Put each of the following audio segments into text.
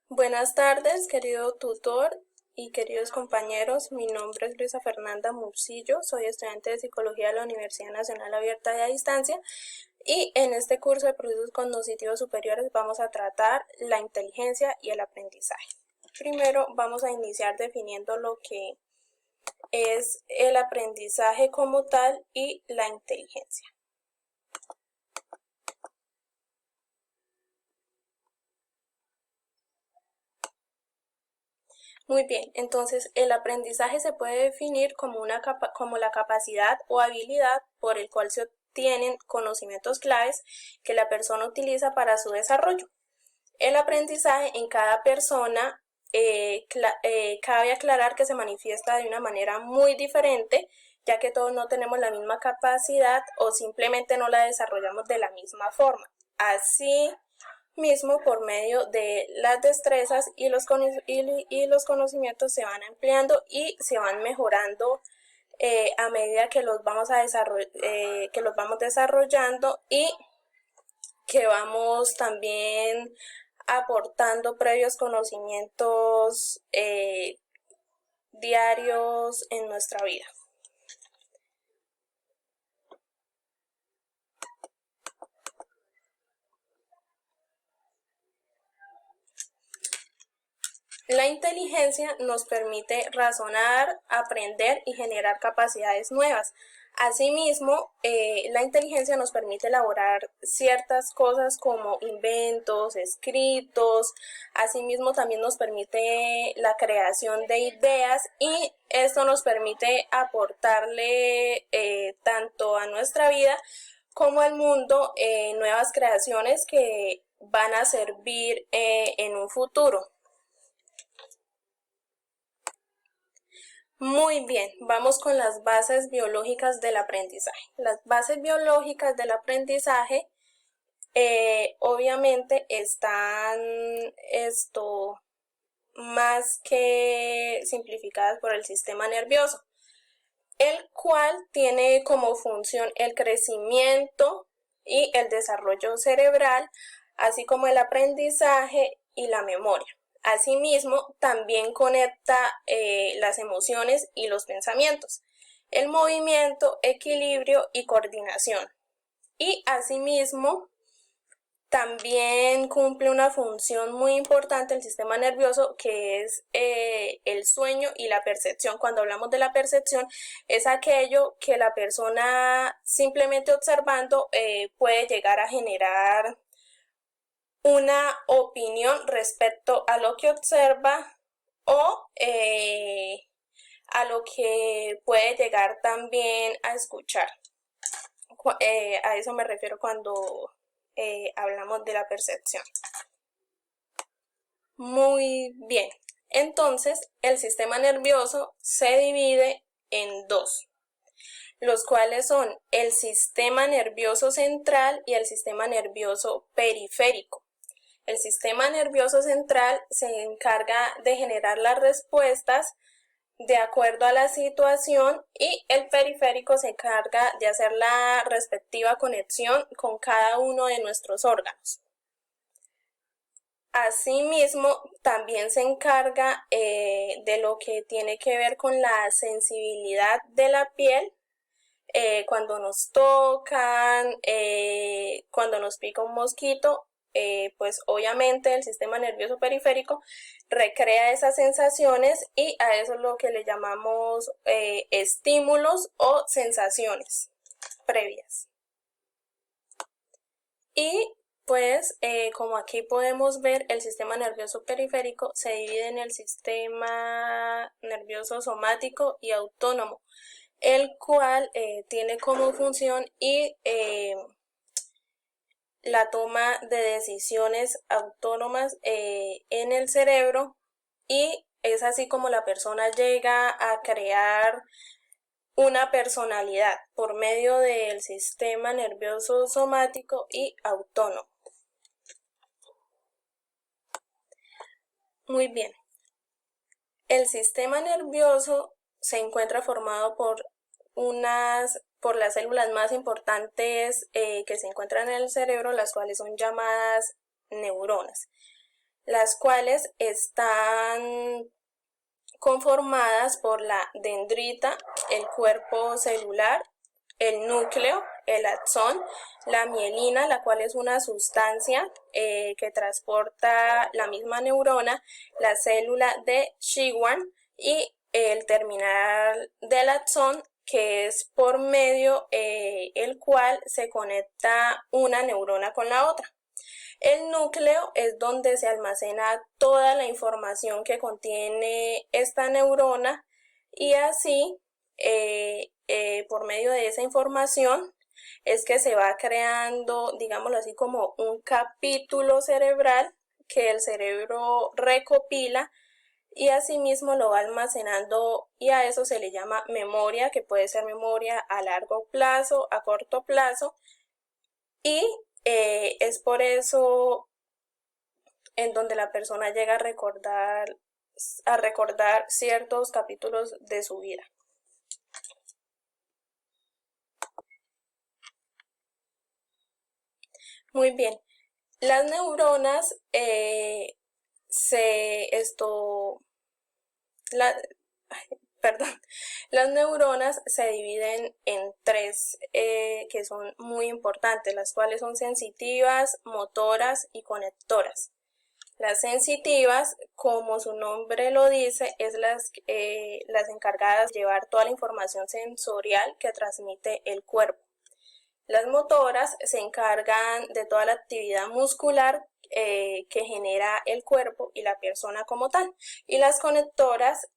Buenas tardes, querido tutor y queridos compañeros. Mi nombre es Luisa Fernanda Murcillo, soy estudiante de Psicología de la Universidad Nacional Abierta y a Distancia y en este curso de procesos cognitivos superiores vamos a tratar la inteligencia y el aprendizaje. Primero vamos a iniciar definiendo lo que es el aprendizaje como tal y la inteligencia. Muy bien, entonces el aprendizaje se puede definir como la capacidad o habilidad por el cual se obtienen conocimientos claves que la persona utiliza para su desarrollo. El aprendizaje en cada persona cabe aclarar que se manifiesta de una manera muy diferente, ya que todos no tenemos la misma capacidad o simplemente no la desarrollamos de la misma forma. Así mismo, por medio de las destrezas y los conocimientos se van ampliando y se van mejorando a medida que los vamos desarrollando y que vamos también aportando previos conocimientos diarios en nuestra vida. La inteligencia nos permite razonar, aprender y generar capacidades nuevas. Asimismo, la inteligencia nos permite elaborar ciertas cosas como inventos, escritos. Asimismo, también nos permite la creación de ideas y esto nos permite aportarle tanto a nuestra vida como al mundo nuevas creaciones que van a servir en un futuro. Muy bien, vamos con las bases biológicas del aprendizaje. Las bases biológicas del aprendizaje obviamente están más que simplificadas por el sistema nervioso, el cual tiene como función el crecimiento y el desarrollo cerebral, así como el aprendizaje y la memoria. Asimismo, también conecta las emociones y los pensamientos, el movimiento, equilibrio y coordinación. Y asimismo, también cumple una función muy importante el sistema nervioso, que es el sueño y la percepción. Cuando hablamos de la percepción, es aquello que la persona simplemente observando puede llegar a generar una opinión respecto a lo que observa o a lo que puede llegar también a escuchar. A eso me refiero cuando hablamos de la percepción. Muy bien, entonces el sistema nervioso se divide en dos, los cuales son el sistema nervioso central y el sistema nervioso periférico. El sistema nervioso central se encarga de generar las respuestas de acuerdo a la situación y el periférico se encarga de hacer la respectiva conexión con cada uno de nuestros órganos. Asimismo, también se encarga de lo que tiene que ver con la sensibilidad de la piel, cuando nos tocan, cuando nos pica un mosquito, pues obviamente el sistema nervioso periférico recrea esas sensaciones y a eso es lo que le llamamos estímulos o sensaciones previas. Y pues como aquí podemos ver, el sistema nervioso periférico se divide en el sistema nervioso somático y autónomo, el cual tiene como función la toma de decisiones autónomas en el cerebro, y es así como la persona llega a crear una personalidad por medio del sistema nervioso somático y autónomo. Muy bien. El sistema nervioso se encuentra formado por las células más importantes que se encuentran en el cerebro, las cuales son llamadas neuronas. las cuales están conformadas por la dendrita, el cuerpo celular, el núcleo, el axón, la mielina, la cual es una sustancia que transporta la misma neurona, la célula de Schwann y el terminal del axón, que es por medio el cual se conecta una neurona con la otra. El núcleo es donde se almacena toda la información que contiene esta neurona y así por medio de esa información es que se va creando, digámoslo así, como un capítulo cerebral que el cerebro recopila y asimismo lo va almacenando, y a eso se le llama memoria, que puede ser memoria a largo plazo, a corto plazo, y es por eso en donde la persona llega a recordar ciertos capítulos de su vida. Muy bien, las neuronas las neuronas se dividen en tres que son muy importantes, las cuales son sensitivas, motoras y conectoras. Las sensitivas, como su nombre lo dice, es las encargadas de llevar toda la información sensorial que transmite el cuerpo. Las motoras se encargan de toda la actividad muscular que genera el cuerpo y la persona como tal. Y las conectoras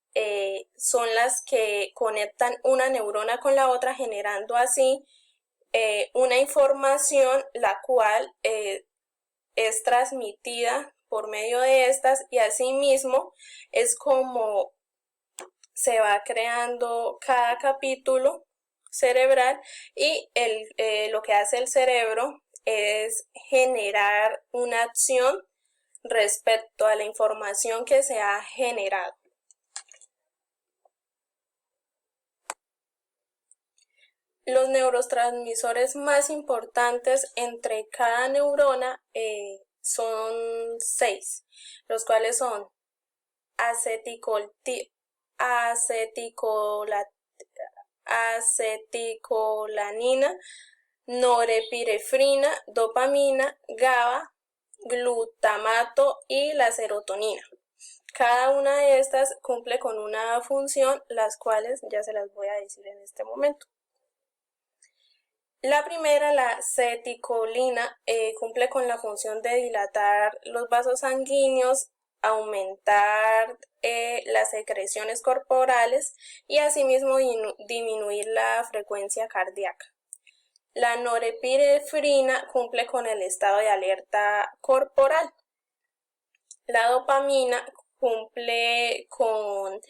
son las que conectan una neurona con la otra, generando así una información la cual es transmitida por medio de estas, y asimismo es como se va creando cada capítulo cerebral, y lo que hace el cerebro es generar una acción respecto a la información que se ha generado. Los neurotransmisores más importantes entre cada neurona son 6, los cuales son aceticolanina, norepinefrina, dopamina, GABA, glutamato y la serotonina. Cada una de estas cumple con una función, las cuales ya se las voy a decir en este momento. La primera, la aceticolina, cumple con la función de dilatar los vasos sanguíneos, aumentar las secreciones corporales y asimismo disminuir la frecuencia cardíaca. La norepinefrina cumple con el estado de alerta corporal. La dopamina cumple con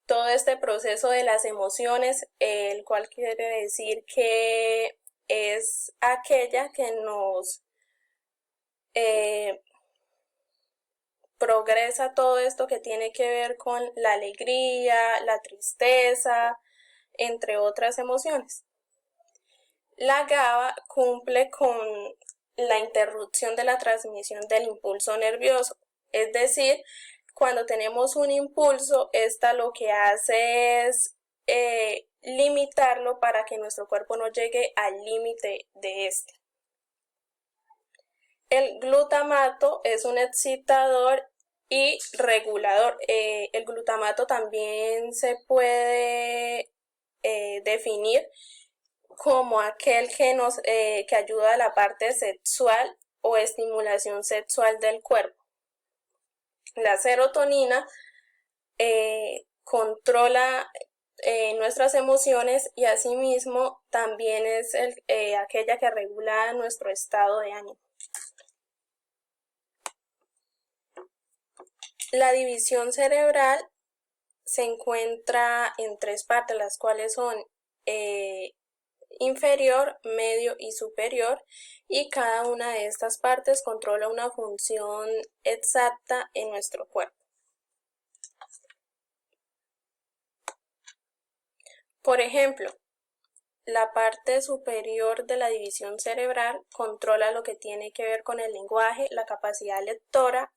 todo este proceso de las emociones, el cual quiere decir que es aquella que nos progresa todo esto que tiene que ver con la alegría, la tristeza, entre otras emociones. La GABA cumple con la interrupción de la transmisión del impulso nervioso, es decir, cuando tenemos un impulso, esta lo que hace es limitarlo para que nuestro cuerpo no llegue al límite de este. El glutamato es un excitador y regulador. El glutamato también se puede definir como aquel que ayuda a la parte sexual o estimulación sexual del cuerpo. La serotonina controla nuestras emociones y asimismo también es aquella que regula nuestro estado de ánimo. La división cerebral se encuentra en tres partes, las cuales son inferior, medio y superior, y cada una de estas partes controla una función exacta en nuestro cuerpo. Por ejemplo, la parte superior de la división cerebral controla lo que tiene que ver con el lenguaje, la capacidad lectora,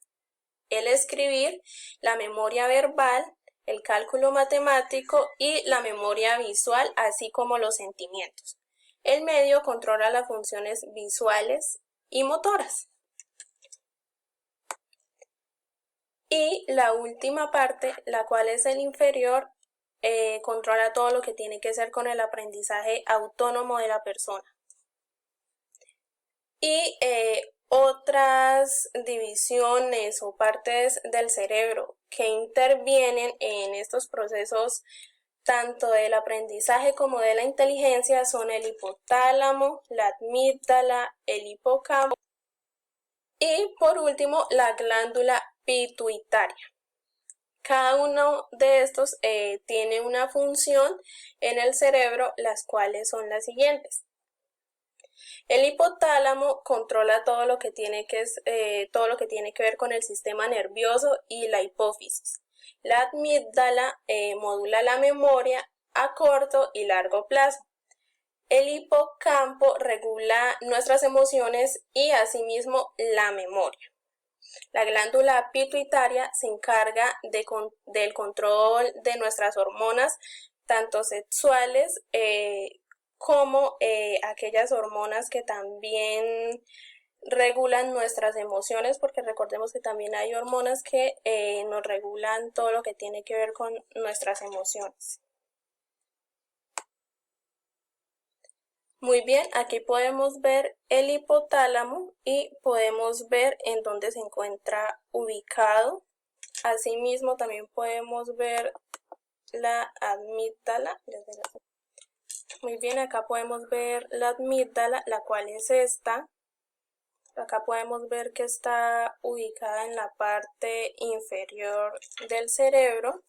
el escribir, la memoria verbal, el cálculo matemático y la memoria visual, así como los sentimientos. El medio controla las funciones visuales y motoras. Y la última parte, la cual es el inferior, controla todo lo que tiene que ver con el aprendizaje autónomo de la persona. Y otras divisiones o partes del cerebro que intervienen en estos procesos tanto del aprendizaje como de la inteligencia son el hipotálamo, la amígdala, el hipocampo y por último la glándula pituitaria. Cada uno de estos tiene una función en el cerebro, las cuales son las siguientes. El hipotálamo controla todo lo que tiene que ver con el sistema nervioso y la hipófisis. La amígdala modula la memoria a corto y largo plazo. El hipocampo regula nuestras emociones y asimismo la memoria. La glándula pituitaria se encarga del control de nuestras hormonas, tanto sexuales como aquellas hormonas que también regulan nuestras emociones, porque recordemos que también hay hormonas que nos regulan todo lo que tiene que ver con nuestras emociones. Muy bien, aquí podemos ver el hipotálamo y podemos ver en dónde se encuentra ubicado. Asimismo, también podemos ver la amígdala. Muy bien, acá podemos ver la amígdala, la cual es esta. Acá podemos ver que está ubicada en la parte inferior del cerebro.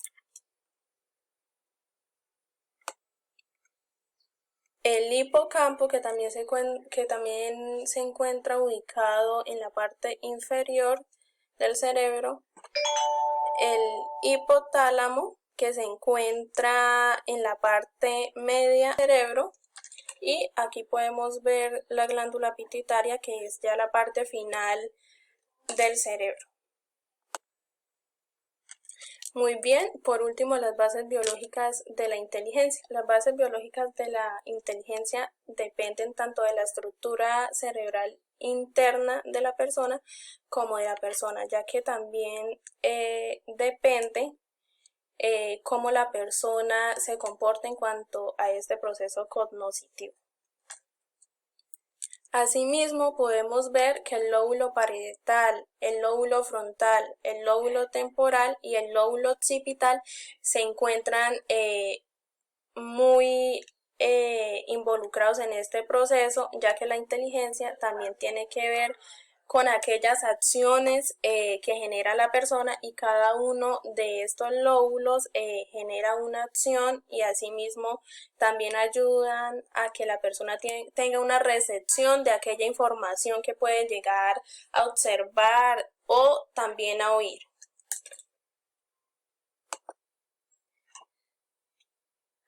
El hipocampo, que también se encuentra ubicado en la parte inferior del cerebro. El hipotálamo, que se encuentra en la parte media del cerebro. Y aquí podemos ver la glándula pituitaria, que es ya la parte final del cerebro. Muy bien, por último, las bases biológicas de la inteligencia. Las bases biológicas de la inteligencia dependen tanto de la estructura cerebral interna de la persona como de la persona, ya que también depende cómo la persona se comporta en cuanto a este proceso cognitivo. Asimismo, podemos ver que el lóbulo parietal, el lóbulo frontal, el lóbulo temporal y el lóbulo occipital se encuentran muy involucrados en este proceso, ya que la inteligencia también tiene que ver con aquellas acciones que genera la persona, y cada uno de estos lóbulos genera una acción y asimismo también ayudan a que la persona tenga una recepción de aquella información que puede llegar a observar o también a oír.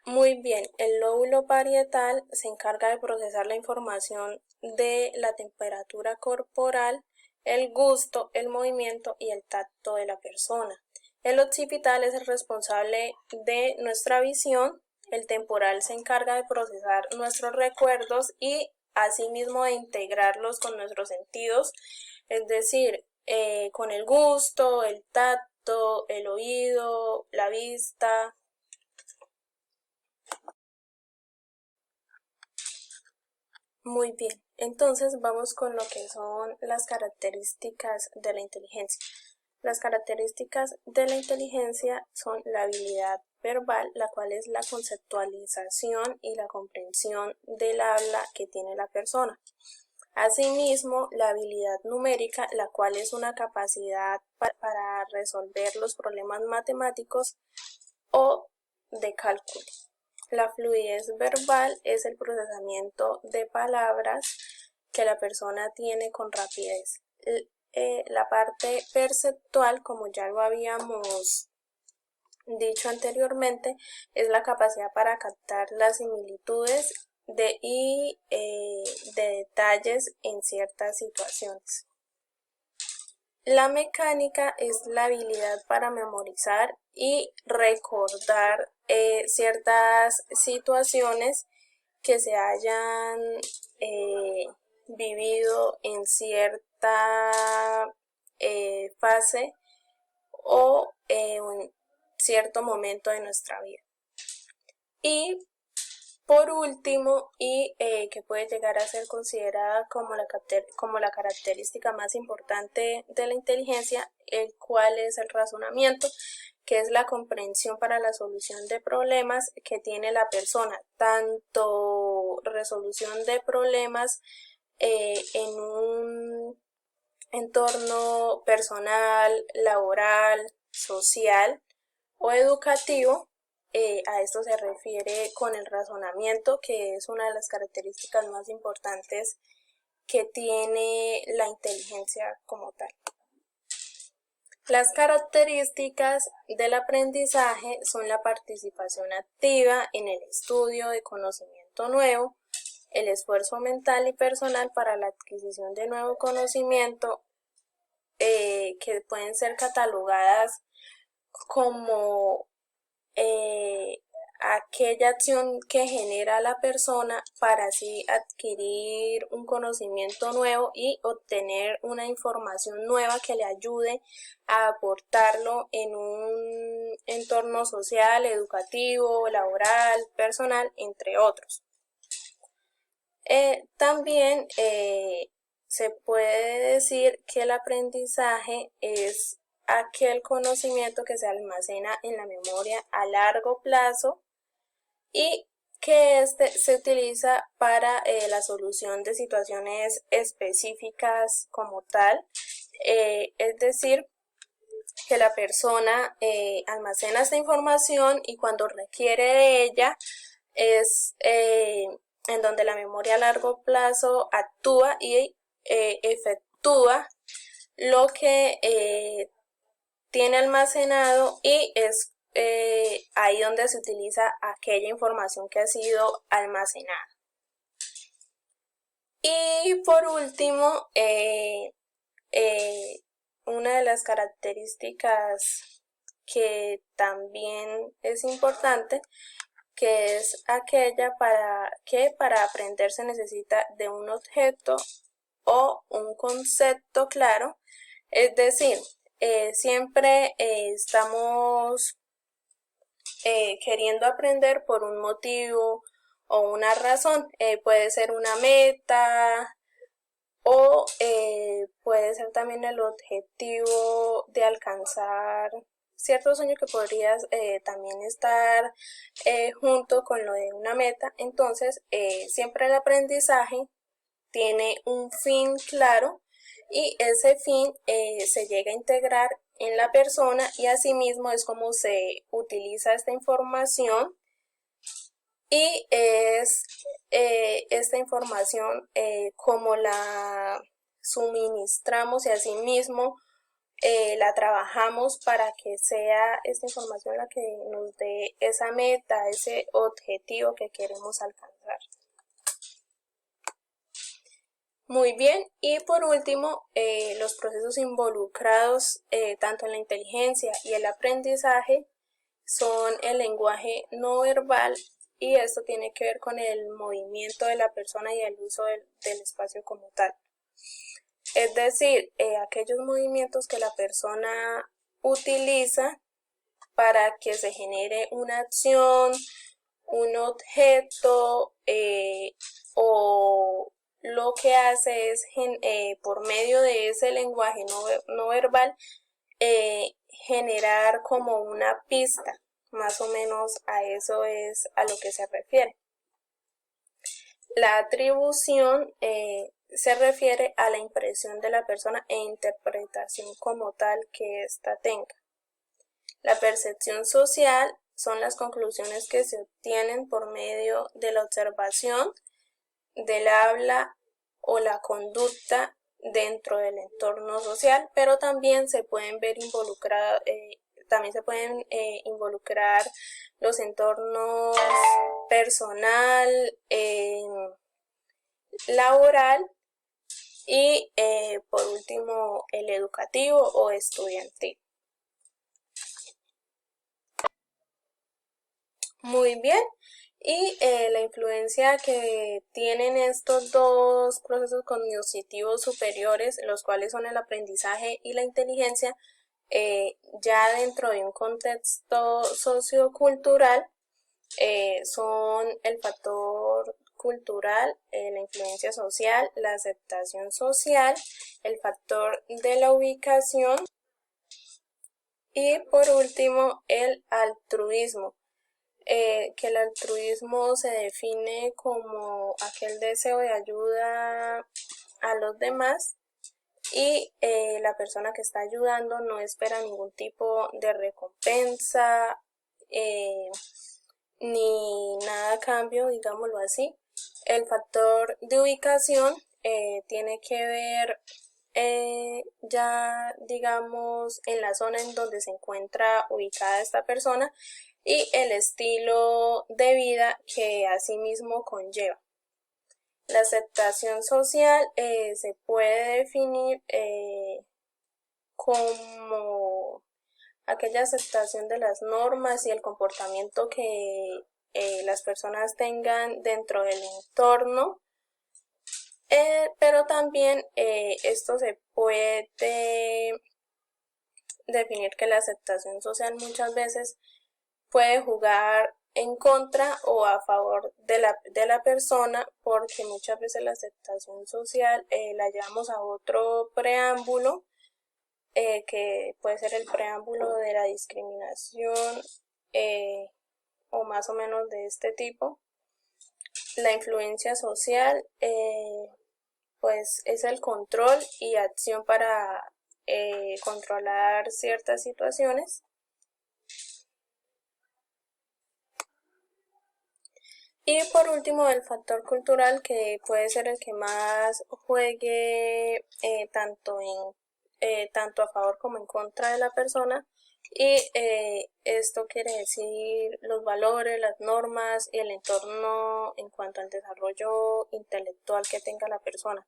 Muy bien, el lóbulo parietal se encarga de procesar la información de la temperatura corporal, el gusto, el movimiento y el tacto de la persona. El occipital es el responsable de nuestra visión, el temporal se encarga de procesar nuestros recuerdos y asimismo de integrarlos con nuestros sentidos, es decir, con el gusto, el tacto, el oído, la vista. Muy bien, entonces vamos con lo que son las características de la inteligencia. Las características de la inteligencia son la habilidad verbal, la cual es la conceptualización y la comprensión del habla que tiene la persona. Asimismo, la habilidad numérica, la cual es una capacidad para resolver los problemas matemáticos o de cálculo. La fluidez verbal es el procesamiento de palabras que la persona tiene con rapidez. La parte perceptual, como ya lo habíamos dicho anteriormente, es la capacidad para captar las similitudes de detalles en ciertas situaciones. La mecánica es la habilidad para memorizar y recordar ciertas situaciones que se hayan vivido en cierta fase o en cierto momento de nuestra vida. Y por último, que puede llegar a ser considerada como la característica más importante de la inteligencia, el cual es el razonamiento, que es la comprensión para la solución de problemas que tiene la persona, tanto resolución de problemas en un entorno personal, laboral, social o educativo. A esto se refiere con el razonamiento, que es una de las características más importantes que tiene la inteligencia como tal. Las características del aprendizaje son la participación activa en el estudio de conocimiento nuevo, el esfuerzo mental y personal para la adquisición de nuevo conocimiento, que pueden ser catalogadas como aquella acción que genera la persona para así adquirir un conocimiento nuevo y obtener una información nueva que le ayude a aportarlo en un entorno social, educativo, laboral, personal, entre otros. También se puede decir que el aprendizaje es aquel conocimiento que se almacena en la memoria a largo plazo y que se utiliza para la solución de situaciones específicas como tal, es decir, que la persona almacena esta información y cuando requiere de ella es en donde la memoria a largo plazo actúa y efectúa lo que tiene almacenado y es ahí donde se utiliza aquella información que ha sido almacenada. Y por último, una de las características que también es importante, que es aquella que para aprender se necesita de un objeto o un concepto claro, es decir, siempre estamos queriendo aprender por un motivo o una razón. Puede ser una meta o puede ser también el objetivo de alcanzar cierto sueño que podría también estar junto con lo de una meta. Entonces, siempre el aprendizaje tiene un fin claro y ese fin se llega a integrar en la persona y asimismo es como se utiliza esta información y es esta información como la suministramos y asimismo la trabajamos para que sea esta información la que nos dé esa meta, ese objetivo que queremos alcanzar. Muy bien, y por último, los procesos involucrados tanto en la inteligencia y el aprendizaje son el lenguaje no verbal y esto tiene que ver con el movimiento de la persona y el uso del espacio como tal. Es decir, aquellos movimientos que la persona utiliza para que se genere una acción, un objeto o lo que hace es por medio de ese lenguaje no verbal generar como una pista, más o menos a eso es a lo que se refiere. La atribución se refiere a la impresión de la persona e interpretación como tal que ésta tenga. La percepción social son las conclusiones que se obtienen por medio de la observación, del habla o la conducta dentro del entorno social, pero también se pueden ver involucrar los entornos personal, laboral y por último el educativo o estudiantil. Muy bien, y la influencia que tienen estos dos procesos cognitivos superiores, los cuales son el aprendizaje y la inteligencia, ya dentro de un contexto sociocultural, son el factor cultural, la influencia social, la aceptación social, el factor de la ubicación y por último el altruismo. Que el altruismo se define como aquel deseo de ayuda a los demás y la persona que está ayudando no espera ningún tipo de recompensa ni nada a cambio, digámoslo así. El factor de ubicación tiene que ver ya digamos en la zona en donde se encuentra ubicada esta persona y el estilo de vida que asimismo conlleva. La aceptación social se puede definir como aquella aceptación de las normas y el comportamiento que las personas tengan dentro del entorno, pero también esto se puede definir que la aceptación social muchas veces puede jugar en contra o a favor de la persona, porque muchas veces la aceptación social la llevamos a otro preámbulo, que puede ser el preámbulo de la discriminación o más o menos de este tipo. La influencia social pues es el control y acción para controlar ciertas situaciones. Y por último, el factor cultural, que puede ser el que más juegue tanto a favor como en contra de la persona. Y esto quiere decir los valores, las normas y el entorno en cuanto al desarrollo intelectual que tenga la persona.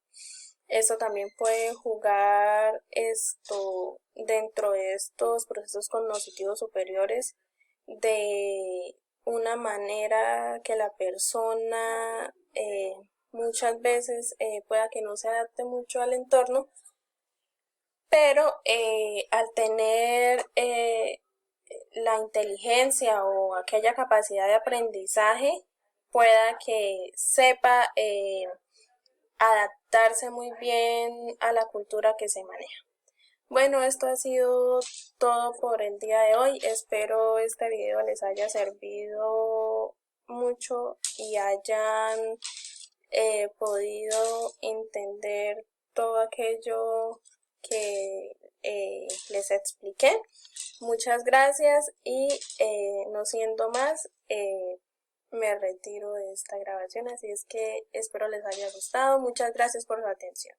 Esto también puede jugar esto dentro de estos procesos cognitivos superiores de una manera que la persona muchas veces pueda que no se adapte mucho al entorno, pero al tener la inteligencia o aquella capacidad de aprendizaje, pueda que sepa adaptarse muy bien a la cultura que se maneja. Bueno, esto ha sido todo por el día de hoy. Espero este video les haya servido mucho y hayan podido entender todo aquello que les expliqué. Muchas gracias y no siendo más, me retiro de esta grabación, así es que espero les haya gustado. Muchas gracias por su atención.